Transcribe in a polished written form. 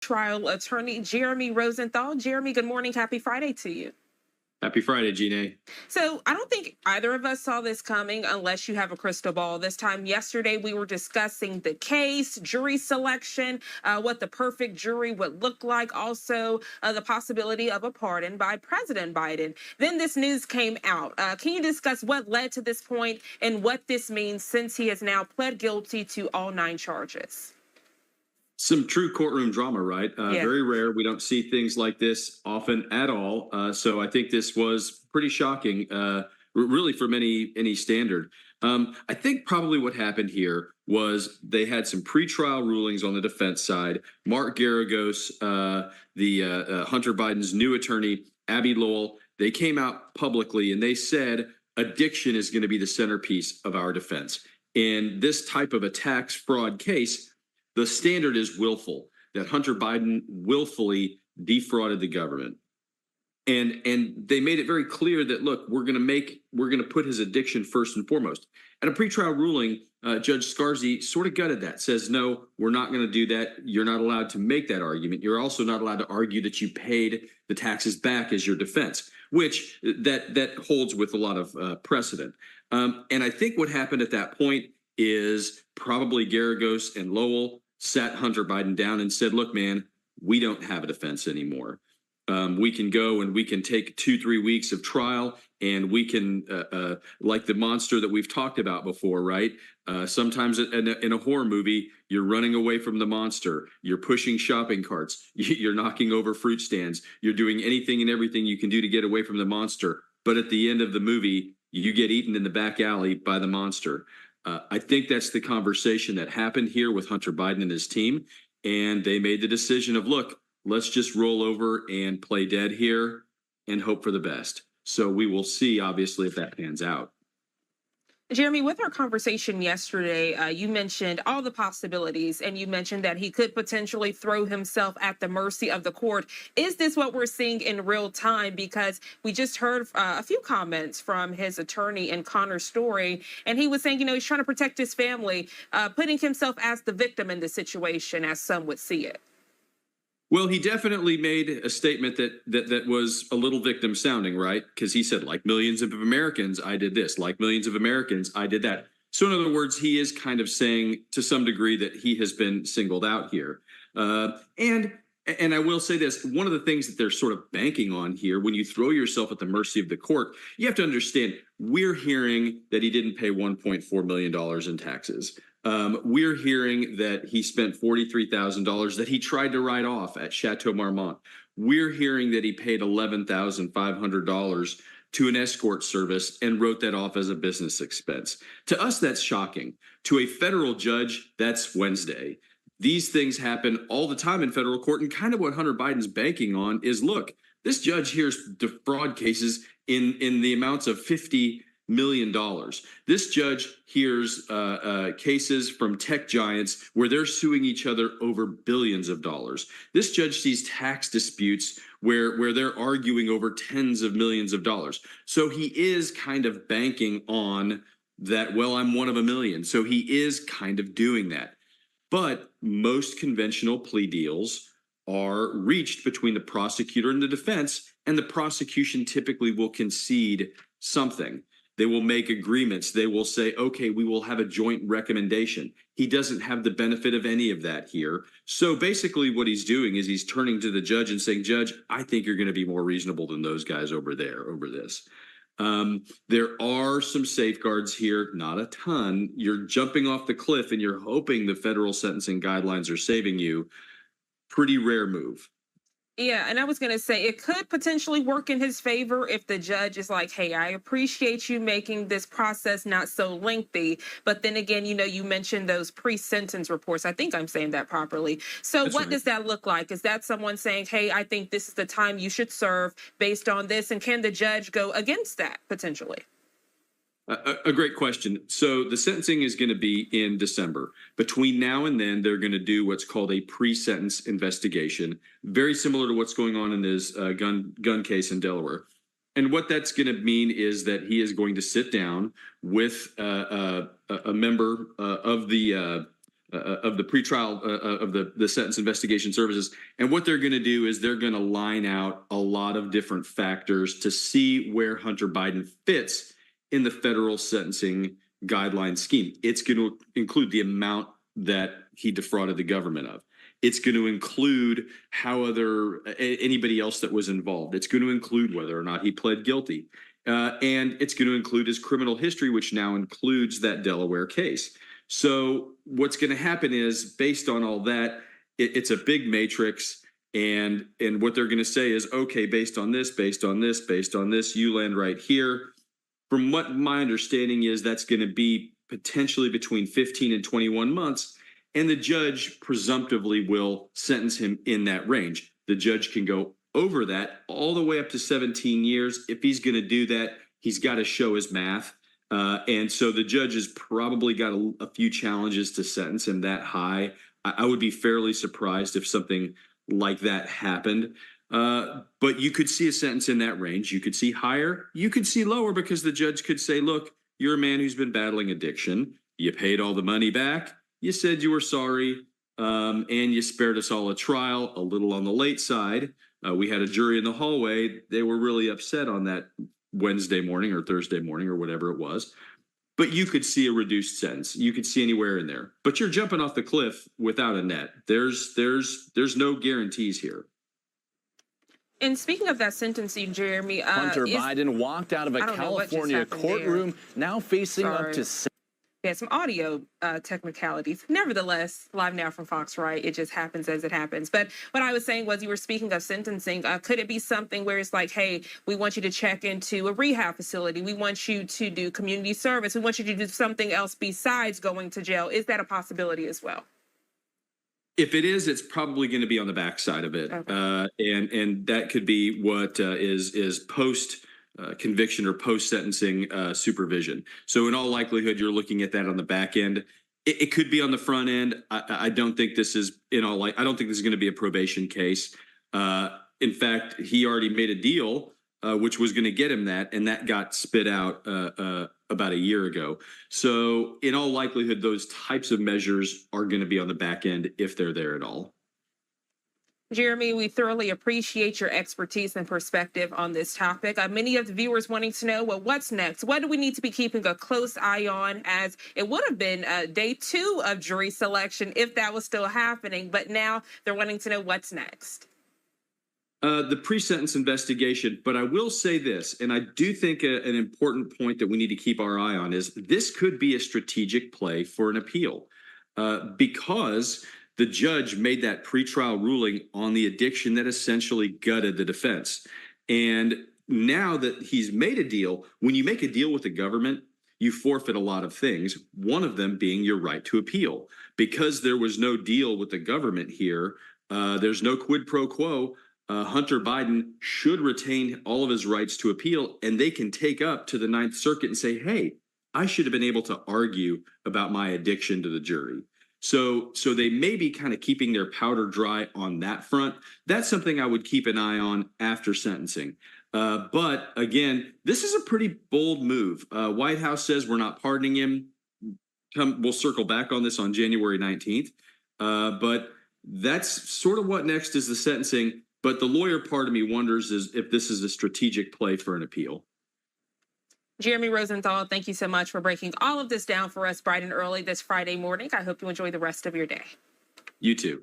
Trial attorney Jeremy Rosenthal. Jeremy, good morning. Happy Friday to you. Happy Friday, Gina. So I don't think either of us saw this coming unless you have a crystal ball. This time yesterday, we were discussing the case, jury selection, what the perfect jury would look like, also the possibility of a pardon by President Biden. Then this news came out. Can you discuss what led to this point and what this means since he has now pled guilty to all 9 charges? Some true courtroom drama, right? Yeah. Very rare. We don't see things like this often at all. So I think this was pretty shocking, really from any standard. I think probably what happened here was they had some pretrial rulings on the defense side. Mark Garagos, the Hunter Biden's new attorney, Abby Lowell, they came out publicly and they said addiction is going to be the centerpiece of our defense. In this type of a tax fraud case, the standard is willful, that Hunter Biden willfully defrauded the government. And they made it very clear that, look, we're going to put his addiction first and foremost. At a pretrial ruling, Judge Scarzy sort of gutted that, says, no, we're not going to do that. You're not allowed to make that argument. You're also not allowed to argue that you paid the taxes back as your defense, which that holds with a lot of precedent. And I think what happened at that point is probably Garagos and Lowell sat Hunter Biden down and said, look, man, we don't have a defense anymore. We can go and we can take 2-3 weeks of trial and we can, like the monster that we've talked about before, right? Sometimes in a horror movie, you're running away from the monster. You're pushing shopping carts. You're knocking over fruit stands. You're doing anything and everything you can do to get away from the monster. But at the end of the movie, you get eaten in the back alley by the monster. I think that's the conversation that happened here with Hunter Biden and his team. And they made the decision of, look, let's just roll over and play dead here and hope for the best. So we will see, obviously, if that pans out. Jeremy, with our conversation yesterday, you mentioned all the possibilities, and you mentioned that he could potentially throw himself at the mercy of the court. Is this what we're seeing in real time? Because we just heard a few comments from his attorney in Connor's story, and he was saying, he's trying to protect his family, putting himself as the victim in the situation, as some would see it. Well, he definitely made a statement that was a little victim sounding, right? Because he said, like millions of Americans, I did this. Like millions of Americans, I did that. So in other words, he is kind of saying to some degree that he has been singled out here. And I will say this, one of the things that they're sort of banking on here, when you throw yourself at the mercy of the court, you have to understand, we're hearing that he didn't pay $1.4 million in taxes. We're hearing that he spent $43,000 that he tried to write off at Chateau Marmont. We're hearing that he paid $11,500 to an escort service and wrote that off as a business expense. To us, that's shocking. To a federal judge, that's Wednesday. These things happen all the time in federal court. And kind of what Hunter Biden's banking on is, look, this judge hears fraud cases in the amounts of $50 million. This judge hears cases from tech giants where they're suing each other over billions of dollars. This judge sees tax disputes where they're arguing over tens of millions of dollars. So he is kind of banking on that, well, I'm one of a million. So he is kind of doing that. But most conventional plea deals are reached between the prosecutor and the defense, and the prosecution typically will concede something. They will make agreements. They will say, okay, we will have a joint recommendation. He doesn't have the benefit of any of that here. So basically what he's doing is he's turning to the judge and saying, Judge, I think you're going to be more reasonable than those guys over there over this. There are some safeguards here, not a ton. You're jumping off the cliff and you're hoping the federal sentencing guidelines are saving you. Pretty rare move. Yeah, and I was going to say it could potentially work in his favor if the judge is like, hey, I appreciate you making this process not so lengthy. But then again, you mentioned those pre-sentence reports. I think I'm saying that properly. So That's what right. does that look like? Is that someone saying, hey, I think this is the time you should serve based on this? And can the judge go against that potentially? A great question. So the sentencing is going to be in December. Between now and then, they're going to do what's called a pre-sentence investigation, very similar to what's going on in his gun case in Delaware. And what that's going to mean is that he is going to sit down with a member of the of the pretrial of the sentence investigation services. And what they're going to do is they're going to line out a lot of different factors to see where Hunter Biden fits in the federal sentencing guideline scheme. It's going to include the amount that he defrauded the government of. It's going to include how anybody else that was involved. It's going to include whether or not he pled guilty. And it's going to include his criminal history, which now includes that Delaware case. So what's going to happen is, based on all that, it's a big matrix. And what they're going to say is, okay, based on this, based on this, based on this, you land right here. From what my understanding is, that's going to be potentially between 15 and 21 months. And the judge presumptively will sentence him in that range. The judge can go over that all the way up to 17 years. If he's going to do that, he's got to show his math. And so the judge has probably got a few challenges to sentence him that high. I would be fairly surprised if something like that happened. But you could see a sentence in that range. You could see higher. You could see lower, because the judge could say, look, you're a man who's been battling addiction. You paid all the money back. You said you were sorry. And you spared us all a trial, a little on the late side. We had a jury in the hallway. They were really upset on that Wednesday morning or Thursday morning or whatever it was. But you could see a reduced sentence. You could see anywhere in there. But you're jumping off the cliff without a net. There's no guarantees here. And speaking of that sentencing, Jeremy, Hunter Biden walked out of a California courtroom, now facing up to. Yeah, some audio technicalities. Nevertheless, live now from Fox, right? It just happens as it happens. But what I was saying was, you were speaking of sentencing. Could it be something where it's like, hey, we want you to check into a rehab facility. We want you to do community service. We want you to do something else besides going to jail. Is that a possibility as well? If it is, it's probably going to be on the backside of it. Okay. And that could be what is post conviction or post-sentencing supervision. So in all likelihood, you're looking at that on the back end. It could be on the front end. I don't think this is I don't think this is going to be a probation case. In fact, he already made a deal which was going to get him that, and that got spit out about a year ago. So in all likelihood, those types of measures are going to be on the back end, if they're there at all. Jeremy, we thoroughly appreciate your expertise and perspective on this topic. Many of the viewers wanting to know, well, what's next? What do we need to be keeping a close eye on, as it would have been day 2 of jury selection if that was still happening, but now they're wanting to know what's next? The pre-sentence investigation, but I will say this, and I do think an important point that we need to keep our eye on is this could be a strategic play for an appeal, because the judge made that pretrial ruling on the addiction that essentially gutted the defense. And now that he's made a deal, when you make a deal with the government, you forfeit a lot of things, one of them being your right to appeal. Because there was no deal with the government here, there's no quid pro quo. Hunter Biden should retain all of his rights to appeal, and they can take up to the Ninth Circuit and say, hey, I should have been able to argue about my addiction to the jury. So they may be kind of keeping their powder dry on that front. That's something I would keep an eye on after sentencing. But again, this is a pretty bold move. White House says we're not pardoning him. We'll circle back on this on January 19th. But that's sort of what next is the sentencing. But the lawyer part of me wonders is if this is a strategic play for an appeal. Jeremy Rosenthal, thank you so much for breaking all of this down for us bright and early this Friday morning. I hope you enjoy the rest of your day. You too.